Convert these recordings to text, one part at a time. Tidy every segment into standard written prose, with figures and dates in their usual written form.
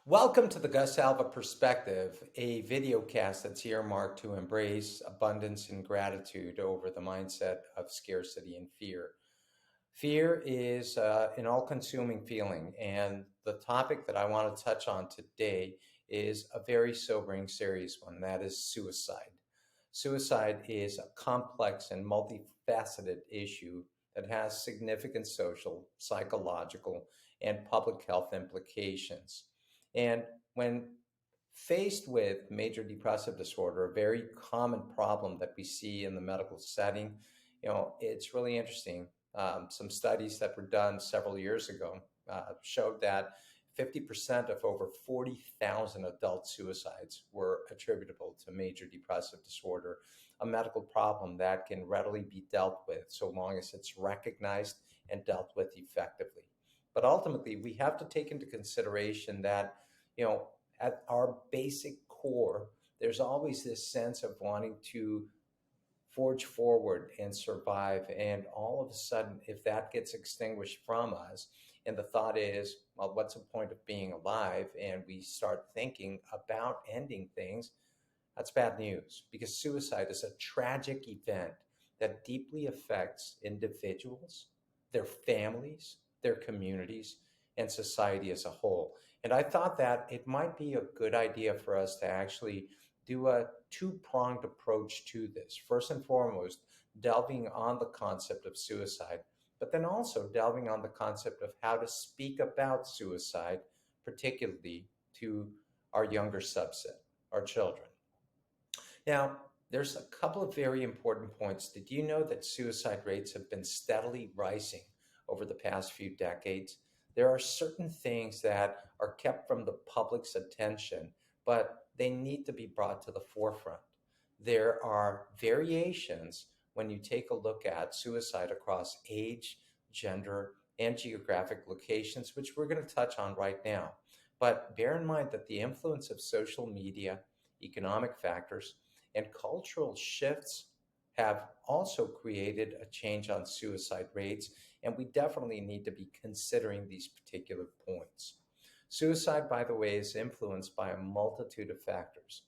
Welcome to the Gus Alva Perspective, a video cast that's earmarked to embrace abundance and gratitude over the mindset of scarcity and fear. Fear is an all consuming feeling, and the topic that I want to touch on today is a very sobering, serious one that is suicide. Suicide is a complex and multifaceted issue that has significant social, psychological, and public health implications. And when faced with major depressive disorder, a very common problem that we see in the medical setting, it's really interesting. Some studies that were done several years ago showed that 50% of over 40,000 adult suicides were attributable to major depressive disorder, a medical problem that can readily be dealt with so long as it's recognized and dealt with effectively. But ultimately, we have to take into consideration that, you know, at our basic core, there's always this sense of wanting to forge forward and survive. And all of a sudden, if that gets extinguished from us, and the thought is, well, what's the point of being alive? And we start thinking about ending things, that's bad news because suicide is a tragic event that deeply affects individuals, their families, their communities, and society as a whole. And I thought that it might be a good idea for us to actually do a two pronged approach to this. First and foremost, delving on the concept of suicide, but then also delving on the concept of how to speak about suicide, particularly to our younger subset, our children. Now, there's a couple of very important points. Did you know that suicide rates have been steadily rising over the past few decades? There are certain things that are kept from the public's attention, but they need to be brought to the forefront. There are variations when you take a look at suicide across age, gender, and geographic locations, which we're going to touch on right now. But bear in mind that the influence of social media, economic factors, and cultural shifts have also created a change on suicide rates, and we definitely need to be considering these particular points. Suicide, by the way, is influenced by a multitude of factors.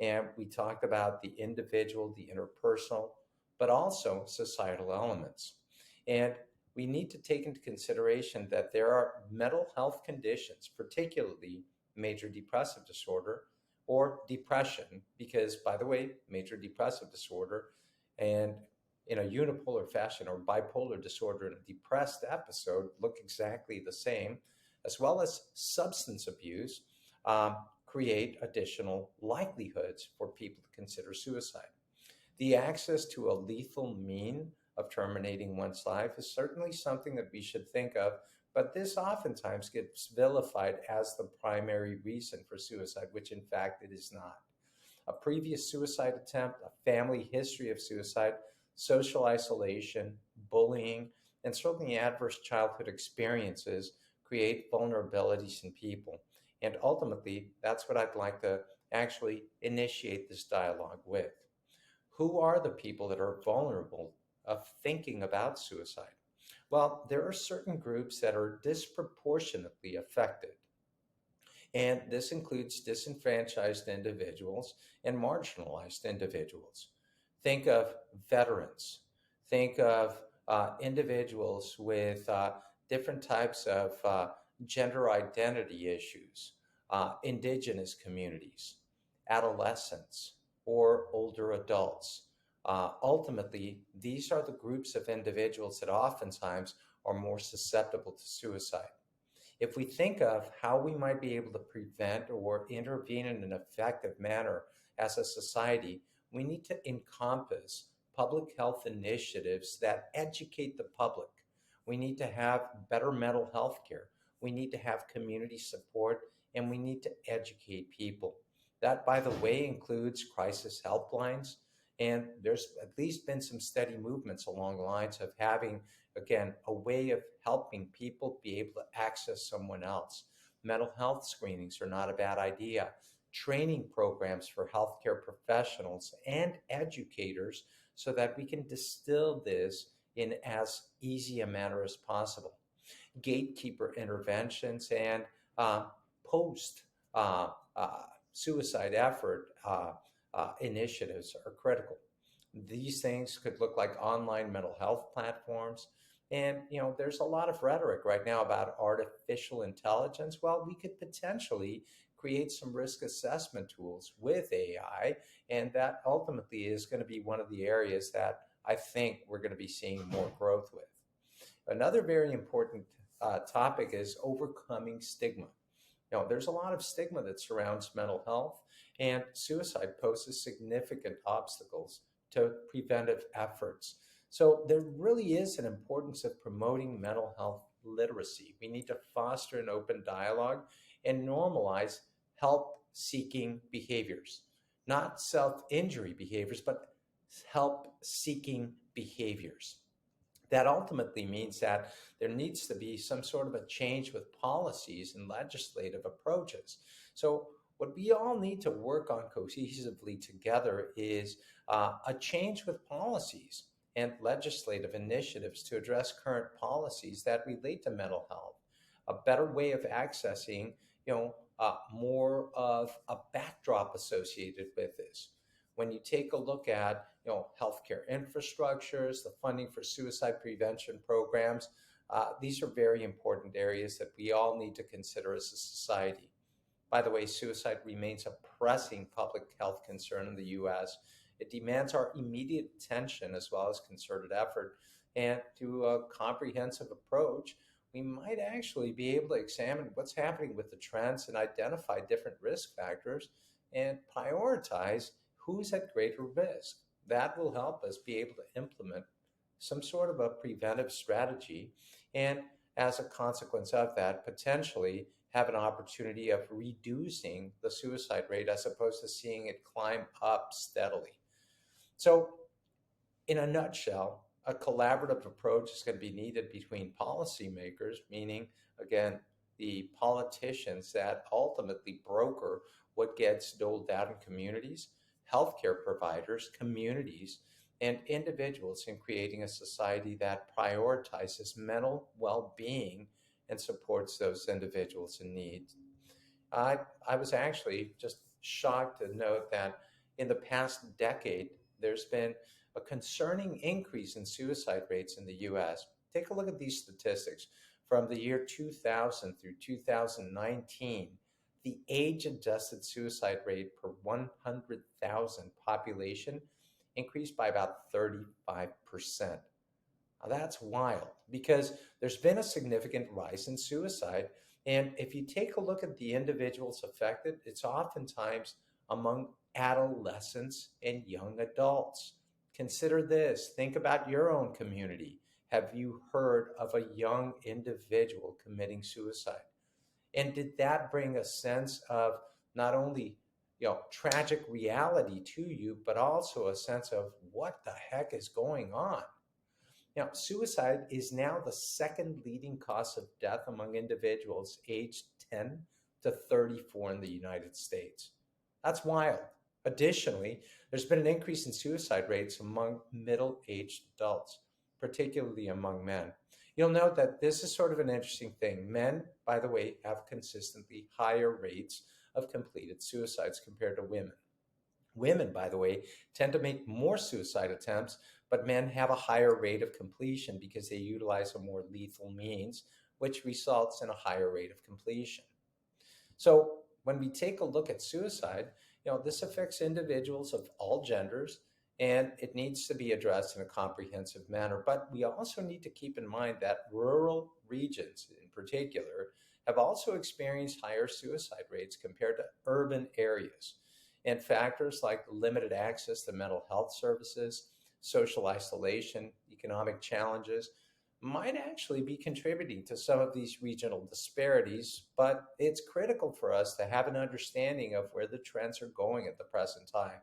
And we talked about the individual, the interpersonal, but also societal elements. And we need to take into consideration that there are mental health conditions, particularly major depressive disorder or depression, because, by the way, major depressive disorder and in a unipolar fashion or bipolar disorder and a depressed episode look exactly the same, as well as substance abuse, create additional likelihoods for people to consider suicide. The access to a lethal mean of terminating one's life is certainly something that we should think of, but this oftentimes gets vilified as the primary reason for suicide, which in fact it is not. A previous suicide attempt, a family history of suicide, social isolation, bullying, and certainly adverse childhood experiences create vulnerabilities in people. And ultimately, that's what I'd like to actually initiate this dialogue with. Who are the people that are vulnerable of thinking about suicide? Well, there are certain groups that are disproportionately affected. And this includes disenfranchised individuals and marginalized individuals. Think of veterans. Think of individuals with different types of gender identity issues, indigenous communities, adolescents, or older adults. Ultimately, these are the groups of individuals that oftentimes are more susceptible to suicide. If we think of how we might be able to prevent or intervene in an effective manner as a society, we need to encompass public health initiatives that educate the public. We need to have better mental health care. We need to have community support, and we need to educate people. That, by the way, includes crisis helplines. And there's at least been some steady movements along the lines of having, again, a way of helping people be able to access someone else. Mental health screenings are not a bad idea. Training programs for healthcare professionals and educators so that we can distill this in as easy a manner as possible. Gatekeeper interventions and post uh, suicide effort initiatives are critical. These things could look like online mental health platforms. And, there's a lot of rhetoric right now about artificial intelligence. Well, we could potentially create some risk assessment tools with AI. And that ultimately is going to be one of the areas that I think we're going to be seeing more growth with. Another very important topic is overcoming stigma. There's a lot of stigma that surrounds mental health, and suicide poses significant obstacles to preventive efforts. So, there really is an importance of promoting mental health literacy. We need to foster an open dialogue and normalize help seeking behaviors, not self injury behaviors, but help seeking behaviors. That ultimately means that there needs to be some sort of a change with policies and legislative approaches. So, what we all need to work on cohesively together is a change with policies and legislative initiatives to address current policies that relate to mental health, a better way of accessing, more of a backdrop associated with this. When you take a look at healthcare infrastructures, the funding for suicide prevention programs, these are very important areas that we all need to consider as a society. By the way, suicide remains a pressing public health concern in the US. It demands our immediate attention as well as concerted effort. And through a comprehensive approach, we might actually be able to examine what's happening with the trends and identify different risk factors and prioritize who's at greater risk. That will help us be able to implement some sort of a preventive strategy. And as a consequence of that, potentially have an opportunity of reducing the suicide rate as opposed to seeing it climb up steadily. So, in a nutshell, a collaborative approach is going to be needed between policymakers, meaning, again, the politicians that ultimately broker what gets doled out in communities, healthcare providers, communities, and individuals in creating a society that prioritizes mental well being and supports those individuals in need. I, I was actually just shocked to note that in the past decade, there's been a concerning increase in suicide rates in the US. Take a look at these statistics. From the year 2000 through 2019, the age adjusted suicide rate per 100,000 population increased by about 35%. Now, that's wild because there's been a significant rise in suicide. And if you take a look at the individuals affected, it's oftentimes among adolescents and young adults. Consider this. Think about your own community. Have you heard of a young individual committing suicide? And did that bring a sense of not only tragic reality to you, but also a sense of what the heck is going on? Now, suicide is now the second leading cause of death among individuals aged 10 to 34 in the United States. That's wild. Additionally, there's been an increase in suicide rates among middle aged adults, particularly among men. You'll note that this is sort of an interesting thing. Men, by the way, have consistently higher rates of completed suicides compared to women. Women, by the way, tend to make more suicide attempts, but men have a higher rate of completion because they utilize a more lethal means, which results in a higher rate of completion. So when we take a look at suicide, this affects individuals of all genders and it needs to be addressed in a comprehensive manner. But we also need to keep in mind that rural regions in particular have also experienced higher suicide rates compared to urban areas. And factors like limited access to mental health services, social isolation, economic challenges might actually be contributing to some of these regional disparities, but it's critical for us to have an understanding of where the trends are going at the present time.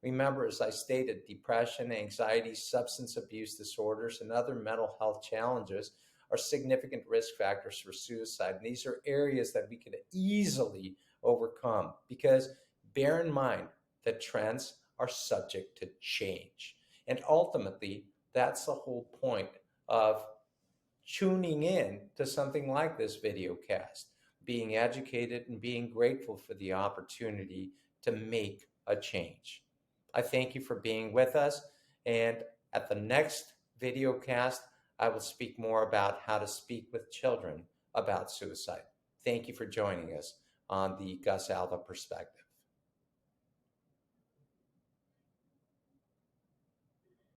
Remember, as I stated, depression, anxiety, substance abuse disorders, and other mental health challenges are significant risk factors for suicide. And these are areas that we can easily overcome because bear in mind that trends are subject to change. And ultimately, that's the whole point of tuning in to something like this video cast. being educated, and being grateful for the opportunity to make a change. I thank you for being with us. And at the next video cast, I will speak more about how to speak with children about suicide. Thank you for joining us on the Gus Alva Perspective.